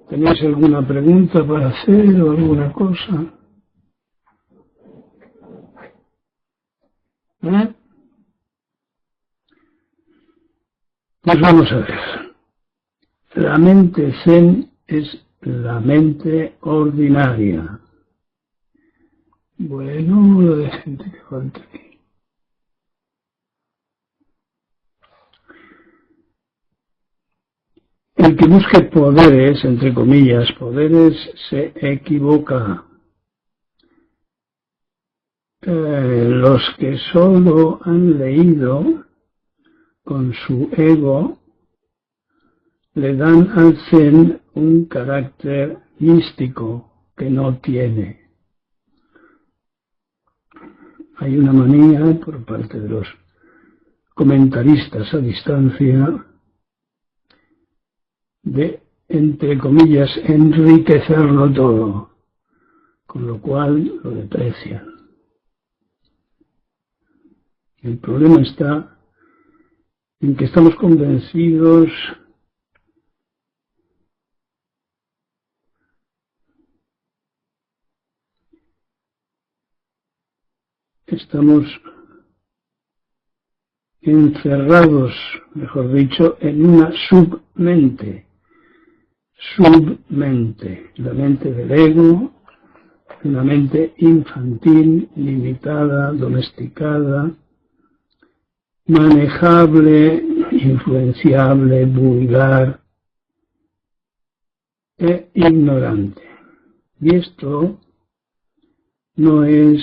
¿Tenéis alguna pregunta para hacer o alguna cosa? Pues vamos a ver. La mente zen es la mente ordinaria. Bueno, lo de gente que falta aquí. El que busque poderes, entre comillas, poderes, se equivoca. Los que solo han leído con su ego le dan al Zen un carácter místico que no tiene. Hay una manía por parte de los comentaristas a distancia de, entre comillas, enriquecerlo todo, con lo cual lo desprecian. El problema está en que estamos convencidos estamos encerrados, mejor dicho, en una submente, la mente del ego, una mente infantil, limitada, domesticada, manejable, influenciable, vulgar e ignorante. Y esto no es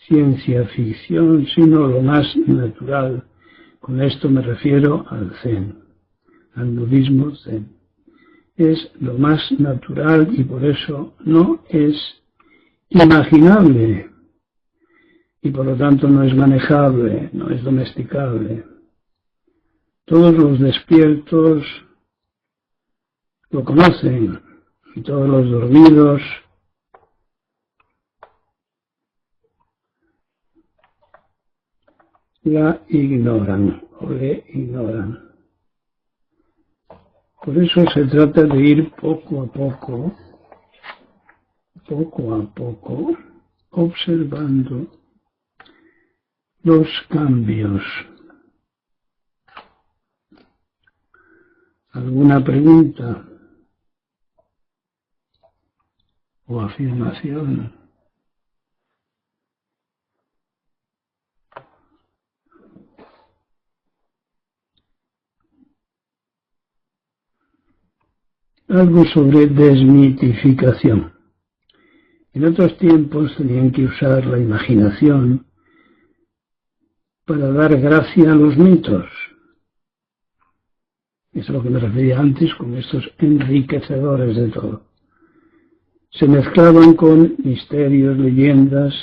ciencia ficción, sino lo más natural. Con esto me refiero al Zen, al budismo Zen. Es lo más natural y por eso no es imaginable y por lo tanto no es manejable, no es domesticable. Todos los despiertos lo conocen y todos los dormidos la ignoran o le ignoran. Por eso se trata de ir poco a poco, observando los cambios. ¿Alguna pregunta o afirmación? Algo sobre desmitificación. En otros tiempos tenían que usar la imaginación para dar gracia a los mitos. Eso es lo que me refería antes con estos enriquecedores de todo. Se mezclaban con misterios, leyendas,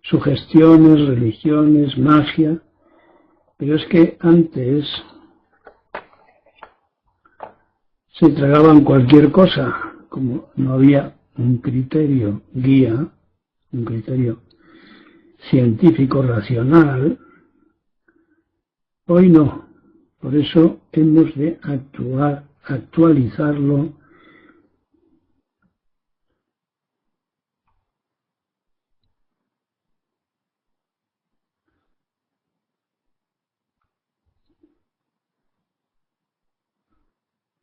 sugestiones, religiones, magia, pero es que antes se tragaban cualquier cosa, como no había un criterio guía, un criterio científico racional. Hoy no, por eso hemos de actualizarlo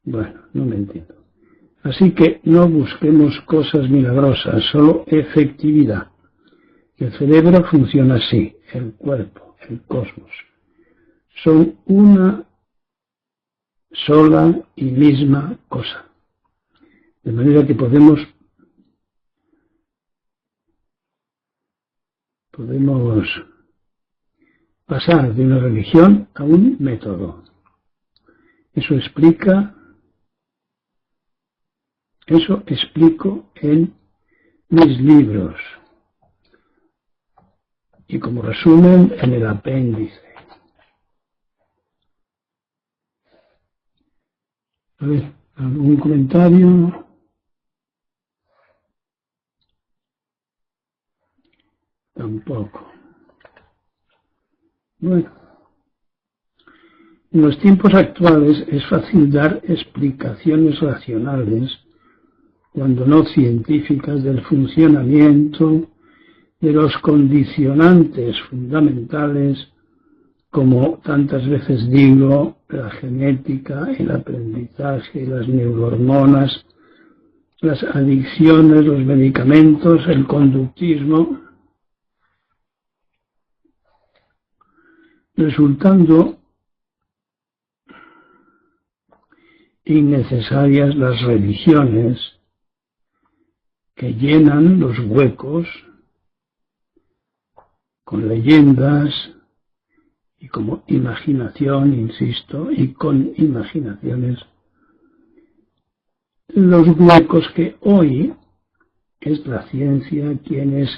Bueno, no me entiendo. Así que no busquemos cosas milagrosas, solo efectividad. El cerebro funciona así, el cuerpo, el cosmos. Son una sola y misma cosa. De manera que podemos pasar de una religión a un método. Eso explico en mis libros y como resumen en el apéndice. A ver, ¿algún comentario? Tampoco. Bueno, En los tiempos actuales es fácil dar explicaciones racionales, cuando no científicas, del funcionamiento de los condicionantes fundamentales, como tantas veces digo, la genética, el aprendizaje, las neurohormonas, las adicciones, los medicamentos, el conductismo, resultando innecesarias las religiones que llenan los huecos con leyendas y como imaginación, insisto, y con imaginaciones, los huecos que hoy es la ciencia quienes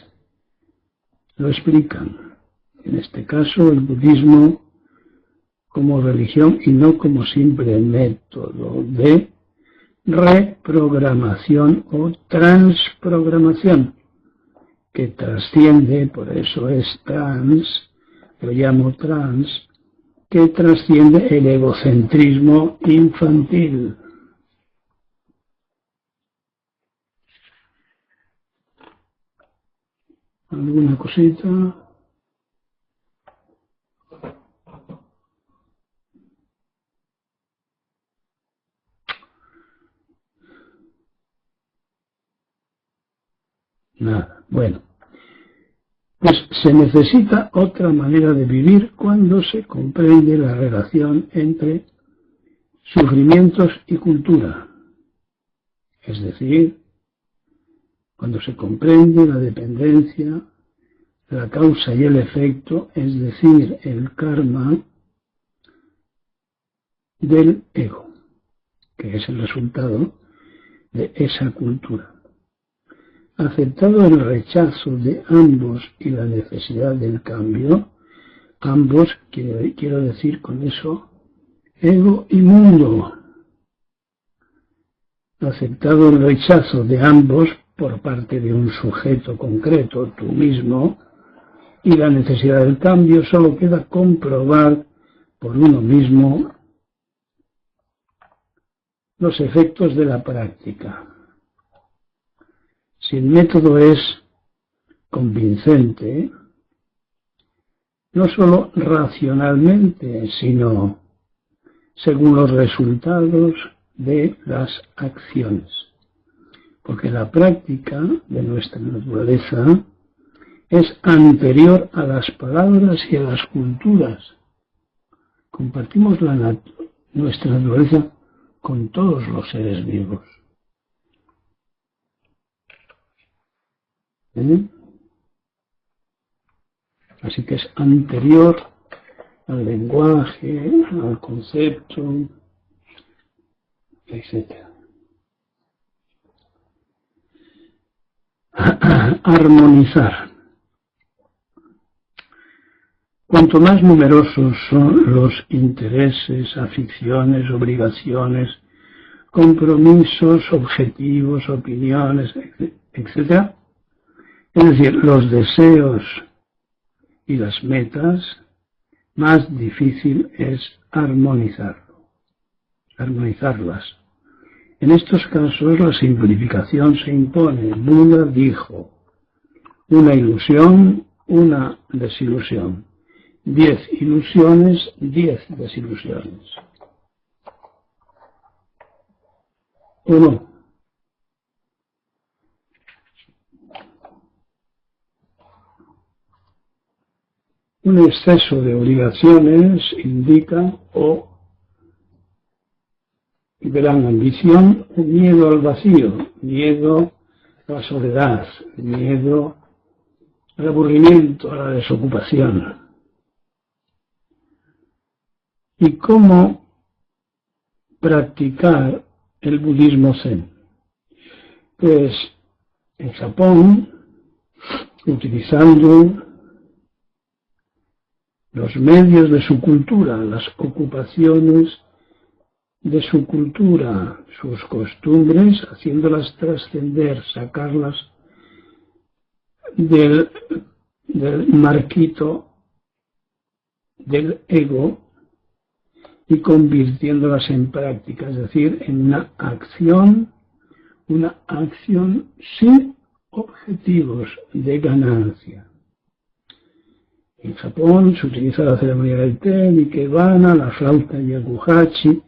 lo explican. En este caso, el budismo como religión y no como simple método de reprogramación o transprogramación, que trasciende, por eso es trans, lo llamo trans, que trasciende el egocentrismo infantil. ¿Alguna cosita? Nada. Bueno, pues se necesita otra manera de vivir cuando se comprende la relación entre sufrimientos y cultura. Es decir, cuando se comprende la dependencia, la causa y el efecto, es decir, el karma del ego, que es el resultado de esa cultura. Aceptado el rechazo de ambos y la necesidad del cambio, ambos, quiero decir con eso, ego y mundo. Aceptado el rechazo de ambos por parte de un sujeto concreto, tú mismo, y la necesidad del cambio, solo queda comprobar por uno mismo los efectos de la práctica. Si el método es convincente, no solo racionalmente, sino según los resultados de las acciones. Porque la práctica de nuestra naturaleza es anterior a las palabras y a las culturas. Compartimos nuestra naturaleza con todos los seres vivos. Así que es anterior al lenguaje, al concepto, etc. Armonizar. Cuanto más numerosos son los intereses, aficiones, obligaciones, compromisos, objetivos, opiniones, etc., es decir, los deseos y las metas, más difícil es armonizarlas. En estos casos la simplificación se impone. Buda dijo, una ilusión, una desilusión. 10 ilusiones, 10 desilusiones. ¿O no? Un exceso de obligaciones indica o gran ambición, miedo al vacío, miedo a la soledad, miedo al aburrimiento, a la desocupación. ¿Y cómo practicar el budismo zen? Pues en Japón, utilizando los medios de su cultura, las ocupaciones de su cultura, sus costumbres, haciéndolas trascender, sacarlas del marquito del ego y convirtiéndolas en práctica, es decir, en una acción sin objetivos de ganancia. En Japón se utiliza la ceremonia del té, el ikebana, la flauta yakuhachi,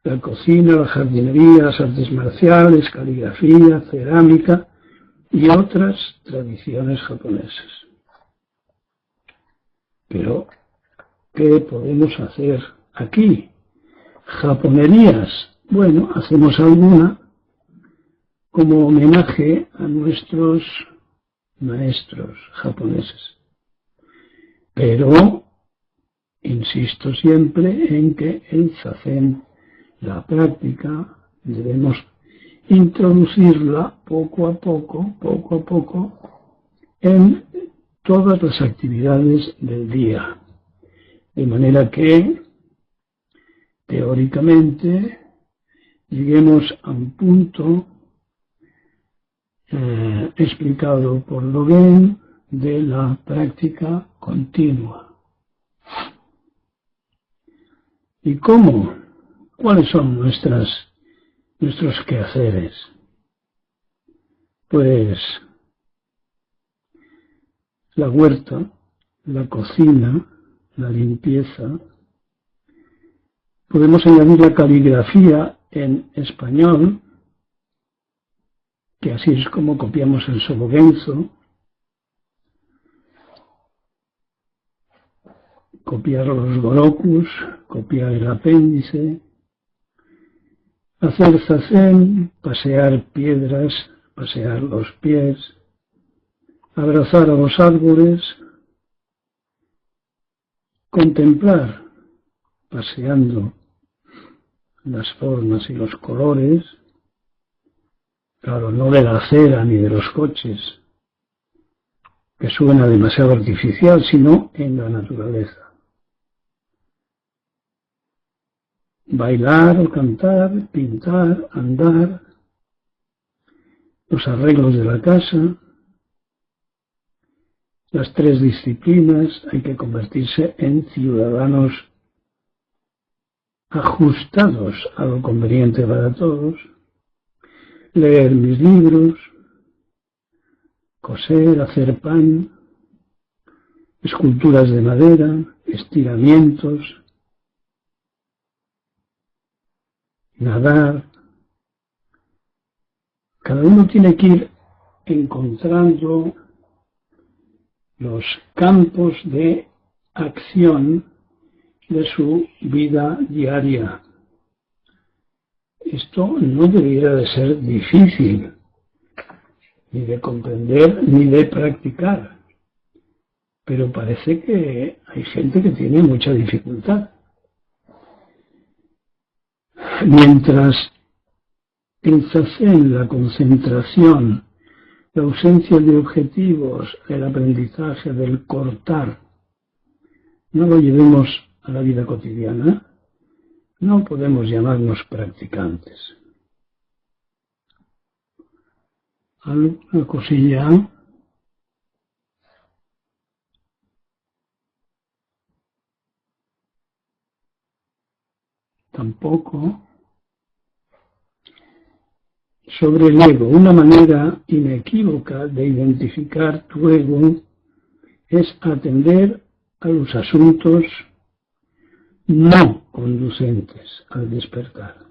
la cocina, la jardinería, las artes marciales, caligrafía, cerámica y otras tradiciones japonesas. Pero, ¿qué podemos hacer aquí? Japonerías. Bueno, hacemos alguna como homenaje a nuestros maestros japoneses. Pero insisto siempre en que el zazen, la práctica, debemos introducirla poco a poco, en todas las actividades del día. De manera que, teóricamente, lleguemos a un punto explicado por Dogen de la práctica continua. ¿Y cómo? ¿Cuáles son nuestros quehaceres? Pues la huerta, la cocina, la limpieza. Podemos añadir la caligrafía en español, que así es como copiamos el Sobogenzo, copiar los gorokus, copiar el apéndice, hacer zazen, pasear piedras, pasear los pies, abrazar a los árboles, contemplar, paseando las formas y los colores, claro, no de la acera ni de los coches, que suena demasiado artificial, sino en la naturaleza. Bailar o cantar, pintar, andar, los arreglos de la casa, las tres disciplinas, hay que convertirse en ciudadanos ajustados a lo conveniente para todos, leer mis libros, coser, hacer pan, esculturas de madera, estiramientos, nadar. Cada uno tiene que ir encontrando los campos de acción de su vida diaria. Esto no debiera de ser difícil, ni de comprender, ni de practicar, pero parece que hay gente que tiene mucha dificultad. Mientras el zazen, la concentración, la ausencia de objetivos, el aprendizaje del cortar, no lo llevemos a la vida cotidiana, no podemos llamarnos practicantes. ¿Alguna cosilla? Tampoco. Sobre el ego, una manera inequívoca de identificar tu ego es atender a los asuntos no conducentes al despertar.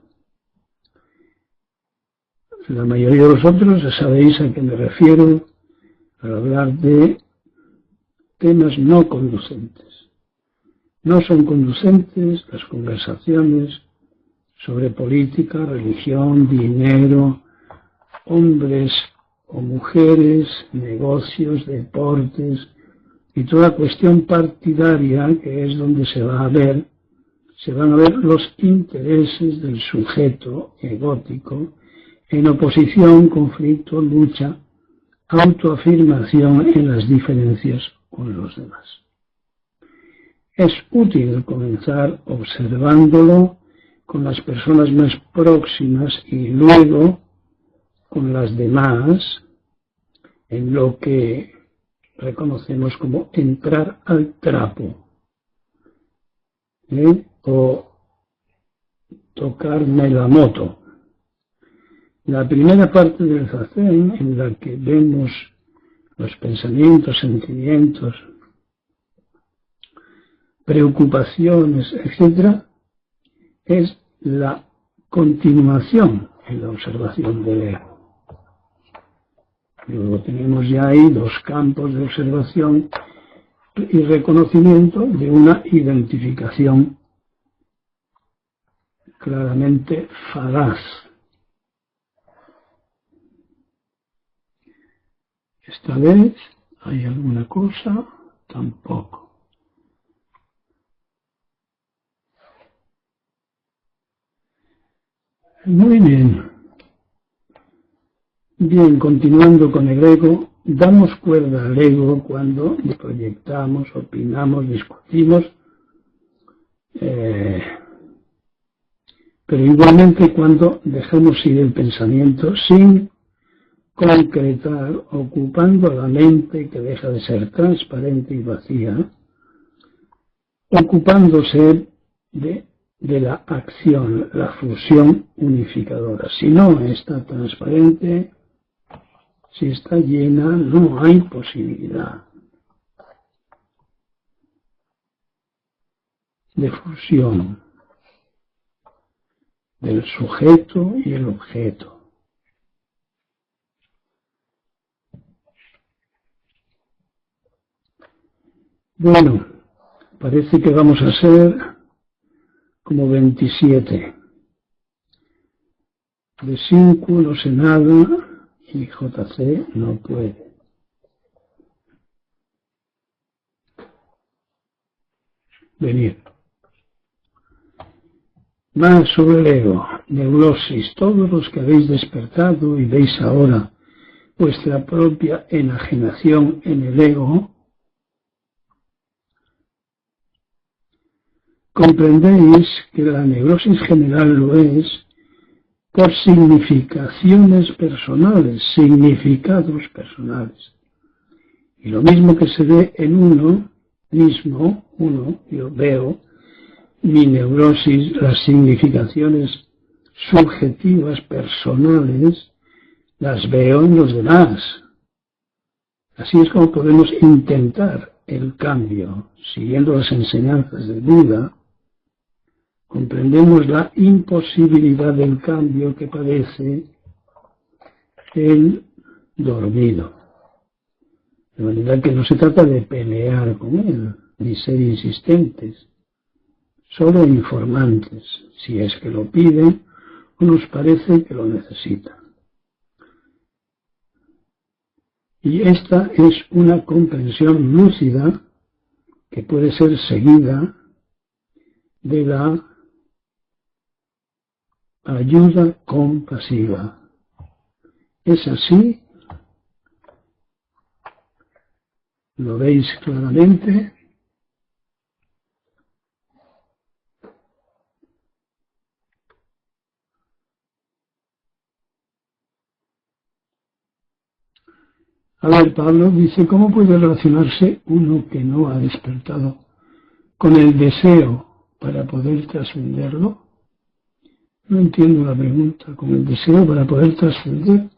La mayoría de vosotros ya sabéis a qué me refiero al hablar de temas no conducentes. No son conducentes las conversaciones sobre política, religión, dinero, hombres o mujeres, negocios, deportes y toda cuestión partidaria, que es donde se van a ver los intereses del sujeto egótico en oposición, conflicto, lucha, autoafirmación en las diferencias con los demás. Es útil comenzar observándolo con las personas más próximas y luego con las demás, en lo que reconocemos como entrar al trapo, o tocarme la moto. La primera parte del zazen, en la que vemos los pensamientos, sentimientos, preocupaciones, etc., es la continuación en la observación del ego. Luego tenemos ya ahí dos campos de observación y reconocimiento de una identificación claramente falaz. Esta vez, ¿hay alguna cosa? Tampoco. Muy bien. Bien, continuando con el ego, damos cuerda al ego cuando proyectamos, opinamos, discutimos, pero igualmente cuando dejamos ir el pensamiento sin concretar, ocupando la mente que deja de ser transparente y vacía, ocupándose de la acción, la fusión unificadora. Si no está transparente, si está llena, no hay posibilidad de fusión del sujeto y el objeto. Bueno, parece que vamos a ser como 27. De 5 no sé nada y JC no puede. Venir. Más sobre el ego, neurosis, todos los que habéis despertado y veis ahora vuestra propia enajenación en el ego, comprendéis que la neurosis general lo es por significaciones personales, significados personales. Y lo mismo que se ve en uno mismo, yo veo mi neurosis, las significaciones subjetivas, personales, las veo en los demás. Así es como podemos intentar el cambio, siguiendo las enseñanzas de Buda. Comprendemos la imposibilidad del cambio que padece el dormido. De manera que no se trata de pelear con él, ni ser insistentes, solo informantes, si es que lo piden o nos parece que lo necesitan. Y esta es una comprensión lúcida que puede ser seguida de la ayuda compasiva. ¿Es así? ¿Lo veis claramente? A ver, Pablo dice, ¿cómo puede relacionarse uno que no ha despertado con el deseo para poder trascenderlo? No entiendo la pregunta. ¿Con el deseo para poder trascender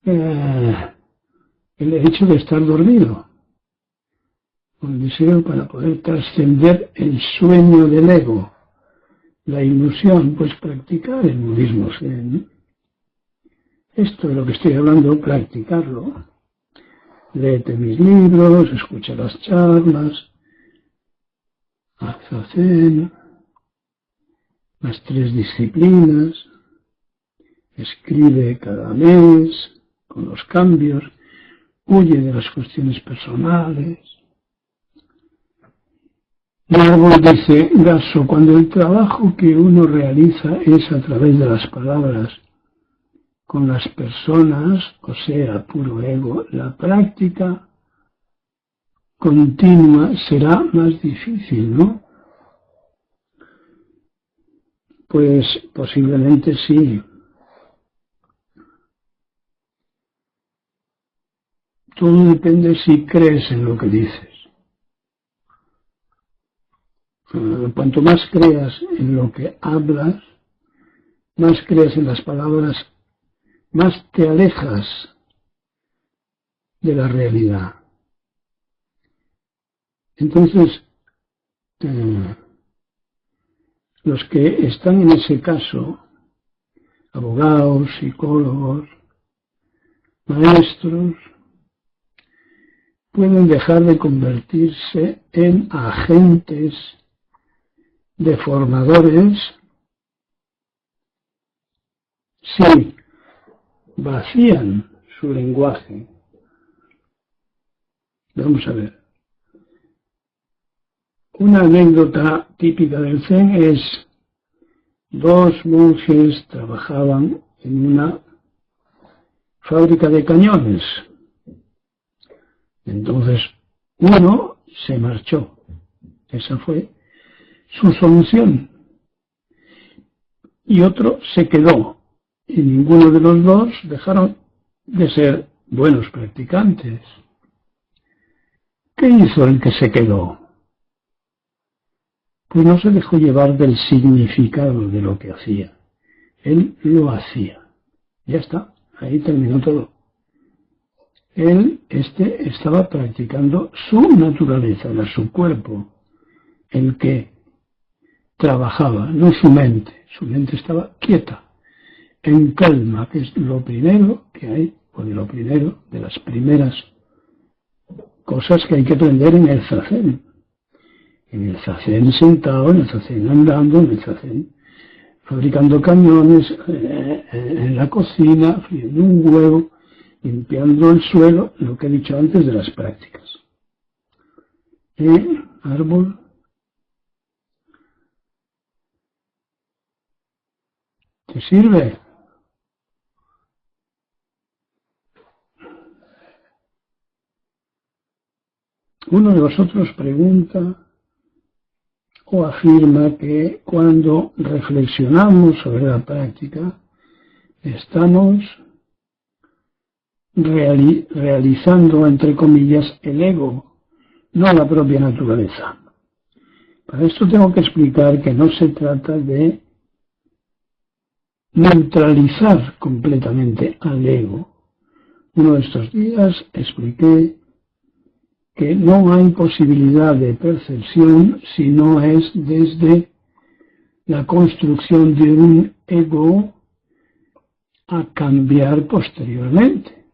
el hecho de estar dormido? Con el deseo para poder trascender el sueño del ego, la ilusión, pues practicar el budismo zen. Esto es lo que estoy hablando, practicarlo. Léete mis libros, escucha las charlas, haz zazen, las 3 disciplinas, escribe cada mes con los cambios, huye de las cuestiones personales. Luego dice Gasso, cuando el trabajo que uno realiza es a través de las palabras con las personas, o sea, puro ego, la práctica continua será más difícil, ¿no? Pues posiblemente sí. Todo depende si crees en lo que dices. Cuanto más creas en lo que hablas, más crees en las palabras, más te alejas de la realidad. Entonces, los que están en ese caso, abogados, psicólogos, maestros, pueden dejar de convertirse en agentes deformadores si vacían su lenguaje. Vamos a ver. Una anécdota típica del Zen es: dos monjes trabajaban en una fábrica de cañones. Entonces, uno se marchó. Esa fue su solución. Y otro se quedó. Y ninguno de los dos dejaron de ser buenos practicantes. ¿Qué hizo el que se quedó? Pues no se dejó llevar del significado de lo que hacía. Él lo hacía. Ya está, ahí terminó todo. Él estaba practicando su naturaleza, era su cuerpo, el que trabajaba, no su mente. Su mente estaba quieta, en calma, que es lo primero que hay, o de lo primero, de las primeras cosas que hay que aprender en el zazen. En el zazen sentado, en el zazen andando, en el zazen fabricando cañones, en la cocina, friendo un huevo, limpiando el suelo, lo que he dicho antes de las prácticas. Árbol. ¿Te sirve? Uno de vosotros pregunta o afirma que cuando reflexionamos sobre la práctica, estamos realizando, entre comillas, el ego, no la propia naturaleza. Para esto tengo que explicar que no se trata de neutralizar completamente al ego. Uno de estos días expliqué que no hay posibilidad de percepción si no es desde la construcción de un ego a cambiar posteriormente.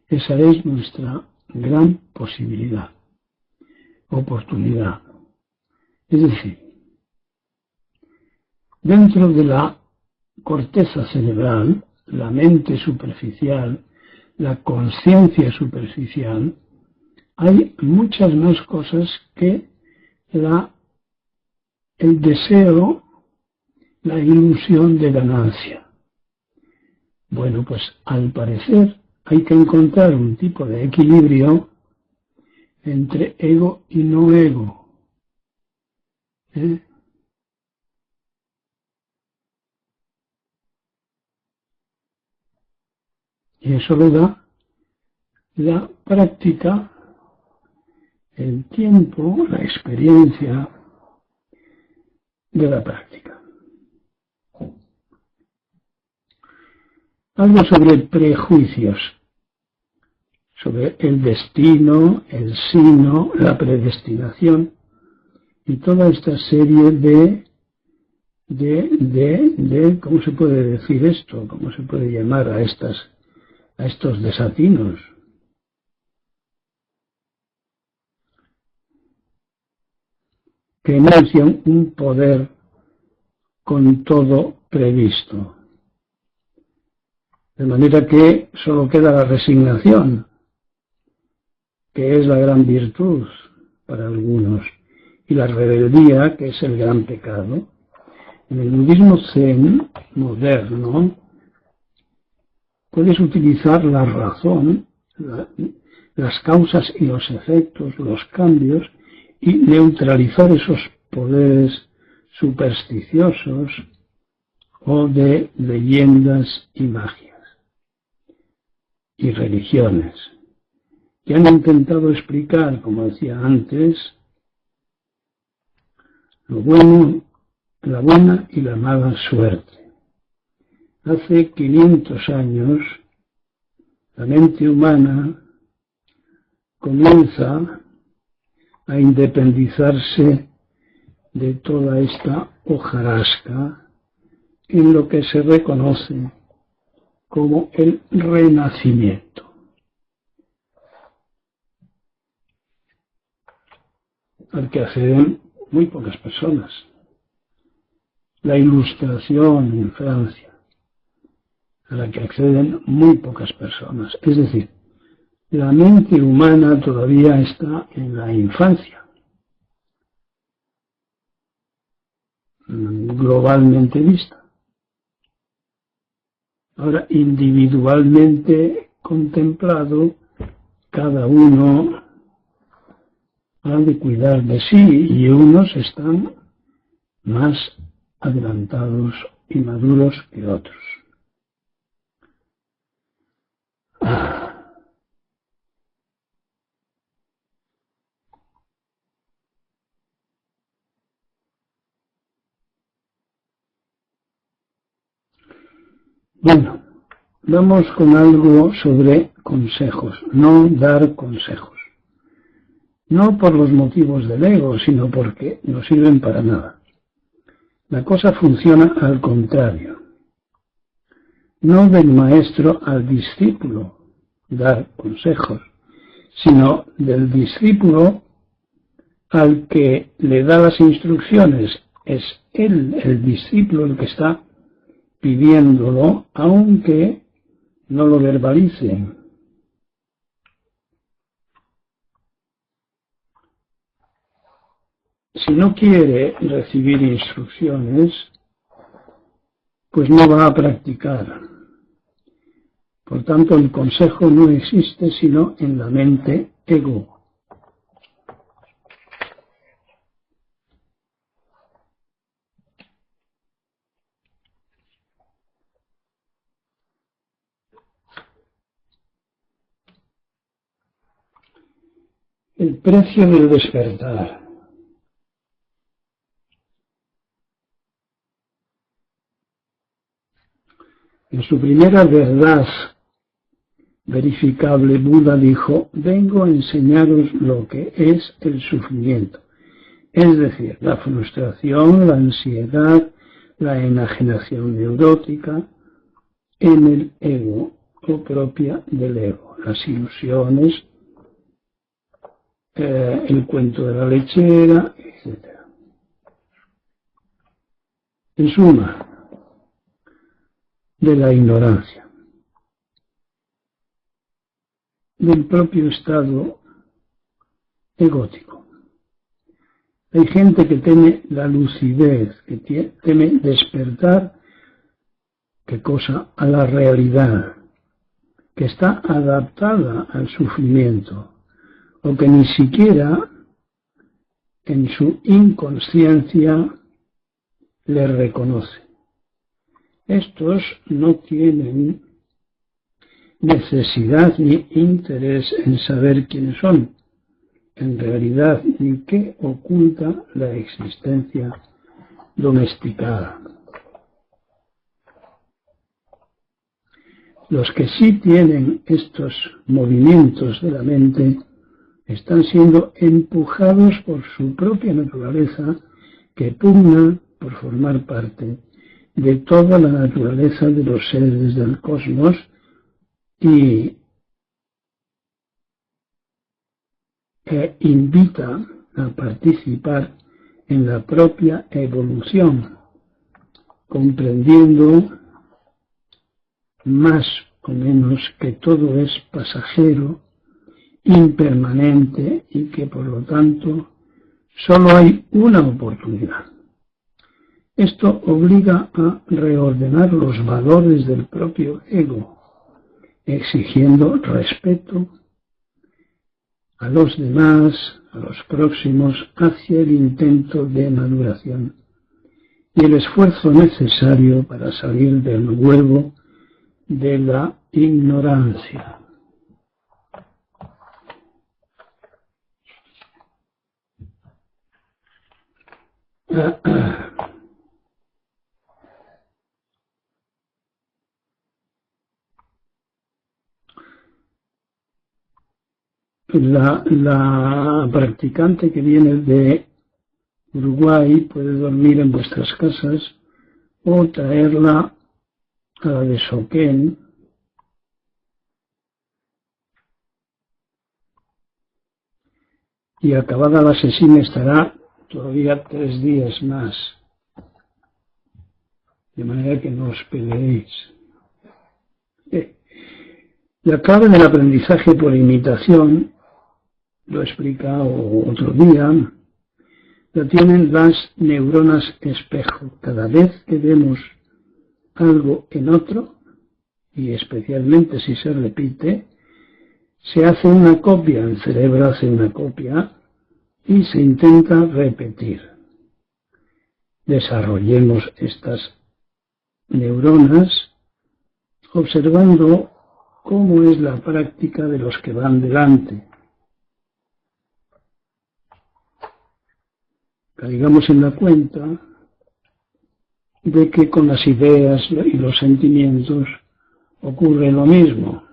Esa es nuestra gran posibilidad, oportunidad. Es decir, dentro de la corteza cerebral, la mente superficial, la conciencia superficial, hay muchas más cosas que el deseo, la ilusión de ganancia. Bueno, pues al parecer hay que encontrar un tipo de equilibrio entre ego y no ego. Y eso lo da la práctica, el tiempo, la experiencia de la práctica. Algo sobre prejuicios, sobre el destino, el sino, la predestinación y toda esta serie de ¿cómo se puede decir esto? ¿Cómo se puede llamar a estos desatinos? Que enuncian un poder con todo previsto. De manera que solo queda la resignación, que es la gran virtud para algunos, y la rebeldía, que es el gran pecado. En el budismo zen moderno puedes utilizar la razón, las causas y los efectos, los cambios, y neutralizar esos poderes supersticiosos o de leyendas y magias y religiones que han intentado explicar, como decía antes, lo bueno, la buena y la mala suerte. Hace 500 años, la mente humana comienza a independizarse de toda esta hojarasca en lo que se reconoce como el Renacimiento, al que acceden muy pocas personas. La Ilustración en Francia, a la que acceden muy pocas personas. Es decir, la mente humana todavía está en la infancia, globalmente vista. Ahora, individualmente contemplado, cada uno ha de cuidar de sí y unos están más adelantados y maduros que otros. Bueno, vamos con algo sobre consejos, no dar consejos. No por los motivos del ego, sino porque no sirven para nada. La cosa funciona al contrario. No del maestro al discípulo dar consejos, sino del discípulo al que le da las instrucciones. Es él, el discípulo, el que está pidiéndolo, aunque no lo verbalice. Si no quiere recibir instrucciones, pues no va a practicar. Por tanto, el consejo no existe sino en la mente ego. El precio del despertar. En su primera verdad verificable, Buda dijo: vengo a enseñaros lo que es el sufrimiento, es decir, la frustración, la ansiedad, la enajenación neurótica en el ego o propia del ego, las ilusiones, el cuento de la lechera, etc. En suma, de la ignorancia, del propio estado egótico. Hay gente que teme la lucidez, que teme despertar, ¿qué cosa? A la realidad, que está adaptada al sufrimiento, o que ni siquiera en su inconsciencia le reconoce. Estos no tienen necesidad ni interés en saber quiénes son, en realidad, ni qué oculta la existencia domesticada. Los que sí tienen estos movimientos de la mente están siendo empujados por su propia naturaleza, que pugna por formar parte de toda la naturaleza de los seres del cosmos y invita a participar en la propia evolución, comprendiendo más o menos que todo es pasajero, impermanente y que por lo tanto solo hay una oportunidad. Esto obliga a reordenar los valores del propio ego, exigiendo respeto a los demás, a los próximos, hacia el intento de maduración y el esfuerzo necesario para salir del huevo de la ignorancia. La practicante que viene de Uruguay puede dormir en vuestras casas o traerla a la de Soquén, y acabada la sesión estará todavía 3 días más, de manera que no os peleéis. La clave del aprendizaje por imitación, lo he explicado otro día, la tienen las neuronas espejo. Cada vez que vemos algo en otro, y especialmente si se repite, se hace una copia, el cerebro hace una copia y se intenta repetir. Desarrollemos estas neuronas observando cómo es la práctica de los que van delante. Caigamos en la cuenta de que con las ideas y los sentimientos ocurre lo mismo.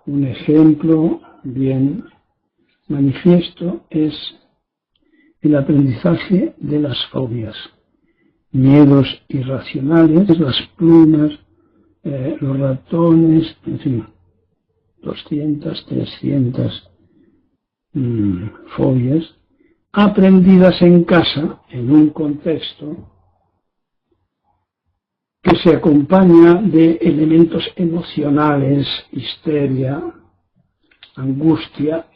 Un ejemplo bien manifiesto es el aprendizaje de las fobias, miedos irracionales, las plumas, los ratones, en fin, 200, 300 fobias, aprendidas en casa, en un contexto que se acompaña de elementos emocionales, histeria, angustia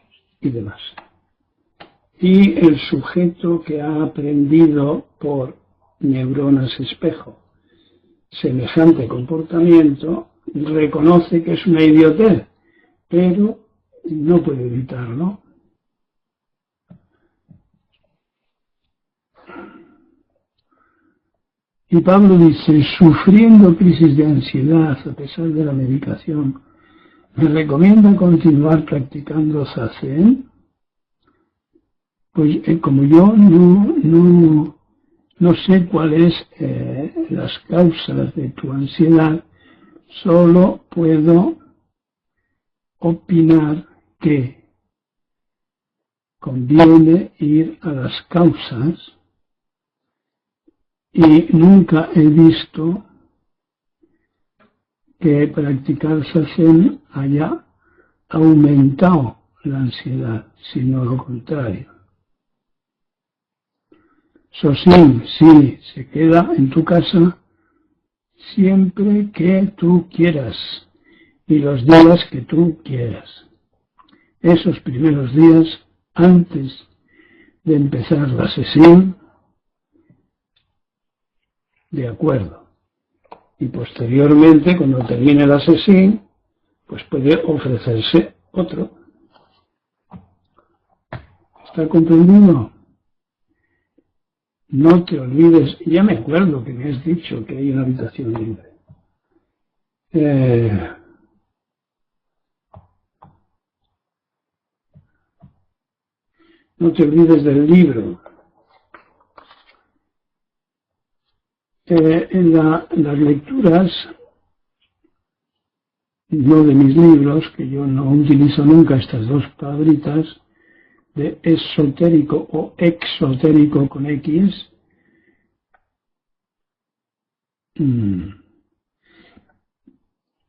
y demás. Y el sujeto que ha aprendido por neuronas espejo semejante comportamiento reconoce que es una idiotez, pero no puede evitarlo. Y Pablo dice, sufriendo crisis de ansiedad a pesar de la medicación, ¿me recomienda continuar practicando zazen? Pues como yo no sé cuáles las causas de tu ansiedad, solo puedo opinar que conviene ir a las causas, y nunca he visto que practicar zazen haya aumentado la ansiedad, sino lo contrario. Sosin, sí, se queda en tu casa siempre que tú quieras y los días que tú quieras. Esos primeros días, antes de empezar la sesión, de acuerdo. Y posteriormente, cuando termine la sesión, pues puede ofrecerse otro. ¿Está comprendido? No te olvides, ya me acuerdo que me has dicho que hay una habitación libre. No te olvides del libro. En las lecturas, no de mis libros, que yo no utilizo nunca estas dos palabritas, de esotérico o exotérico con X,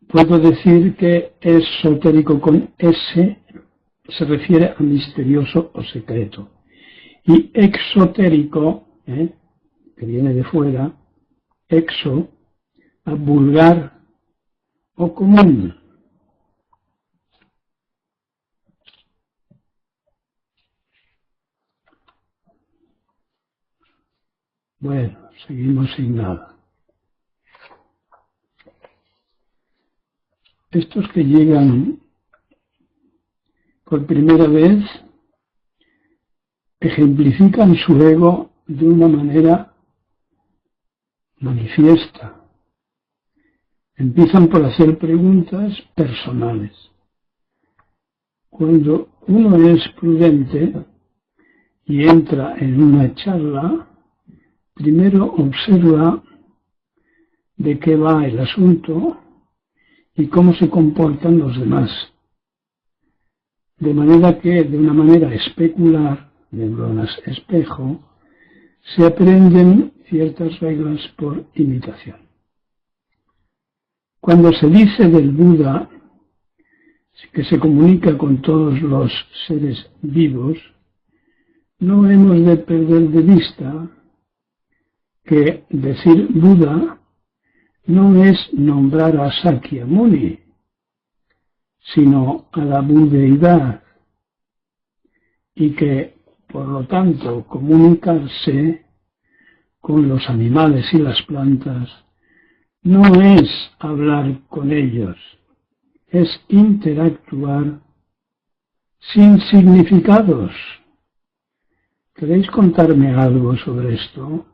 puedo decir que esotérico con S se refiere a misterioso o secreto. Y exotérico, que viene de fuera, exo, a vulgar o común. Bueno, seguimos sin nada. Estos que llegan por primera vez ejemplifican su ego de una manera manifiesta. Empiezan por hacer preguntas personales. Cuando uno es prudente y entra en una charla, primero observa de qué va el asunto y cómo se comportan los demás. De manera que, de una manera especular, neuronas espejo, se aprenden ciertas reglas por imitación. Cuando se dice del Buda que se comunica con todos los seres vivos, no hemos de perder de vista que decir Buda no es nombrar a Sakyamuni, sino a la budeidad, y que, por lo tanto, comunicarse con los animales y las plantas no es hablar con ellos, es interactuar sin significados. ¿Queréis contarme algo sobre esto?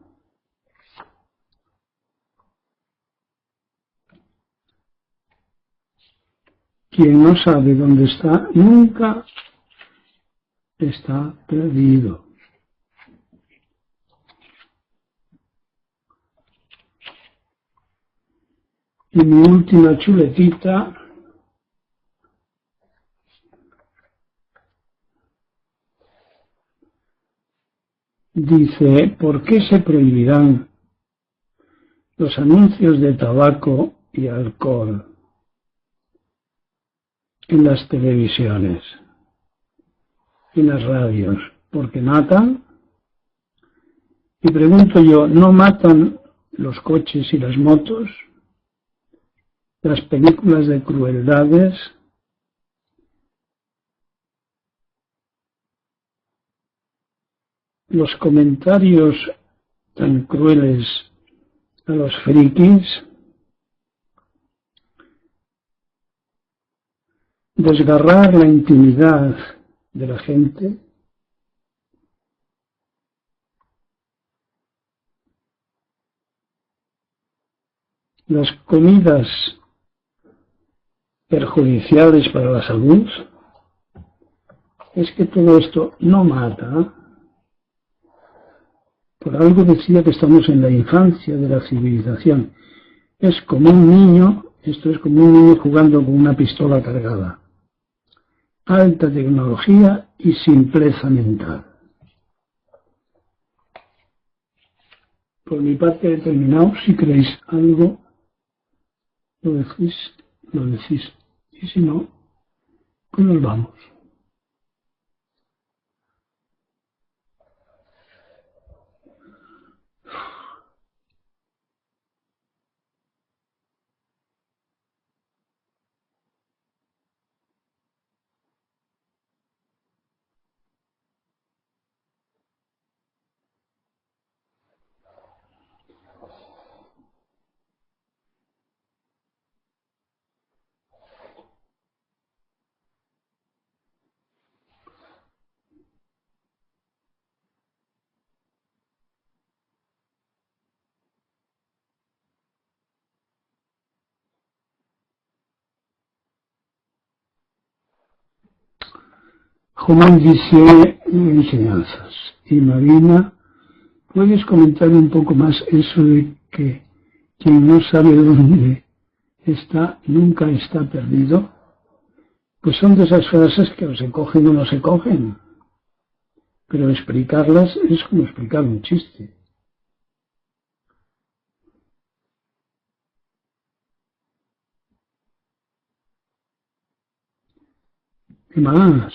Quien no sabe dónde está, nunca está perdido. Y mi última chuletita dice: ¿por qué se prohibirán los anuncios de tabaco y alcohol en las televisiones, en las radios? ¿Porque matan? Y pregunto yo, ¿no matan los coches y las motos? Las películas de crueldades, los comentarios tan crueles a los frikis, desgarrar la intimidad de la gente, las comidas perjudiciales para la salud. Es que todo esto no mata. Por algo decía que estamos en la infancia de la civilización. Es como un niño, esto es como un niño jugando con una pistola cargada. Alta tecnología y simpleza mental. Por mi parte he terminado. Si queréis algo, lo decís. Y si no, pues nos vamos. Juan dice enseñanzas. Y Marina, ¿puedes comentar un poco más eso de que quien no sabe dónde está, nunca está perdido? Pues son de esas frases que o se cogen o no se cogen. Pero explicarlas es como explicar un chiste. ¿Qué más?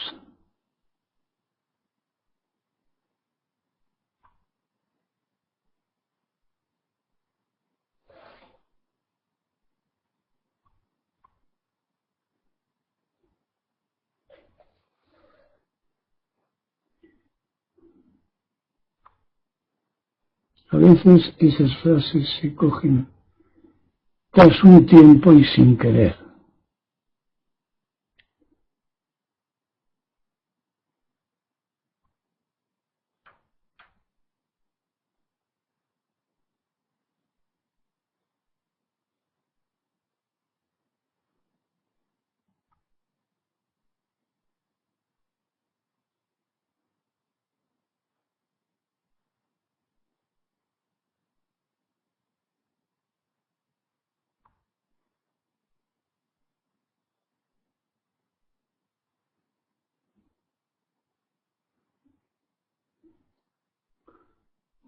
A veces esas frases se cogen tras un tiempo y sin querer.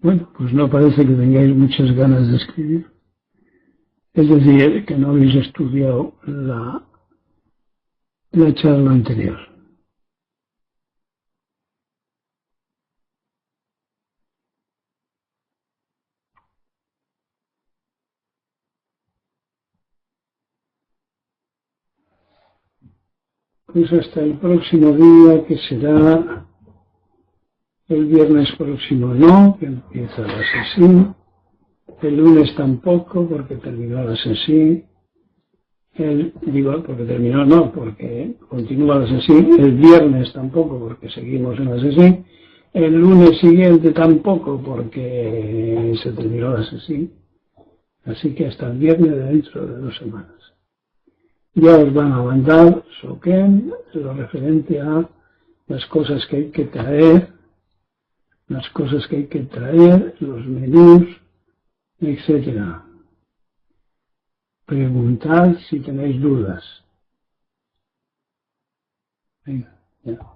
Bueno, pues no parece que tengáis muchas ganas de escribir. Es decir, que no habéis estudiado la charla anterior. Pues hasta el próximo día, que será el viernes próximo, no, que empieza la sesión. El lunes tampoco, porque terminó la sesión. Porque terminó, no, porque continúa la sesión. El viernes tampoco, porque seguimos en la sesión. El lunes siguiente tampoco, porque se terminó la sesión. Así que hasta el viernes de dentro de 2 semanas. Ya os van a mandar, Soken, lo referente a las cosas que hay que traer, los menús, etcétera. Preguntad si tenéis dudas. Venga, ya.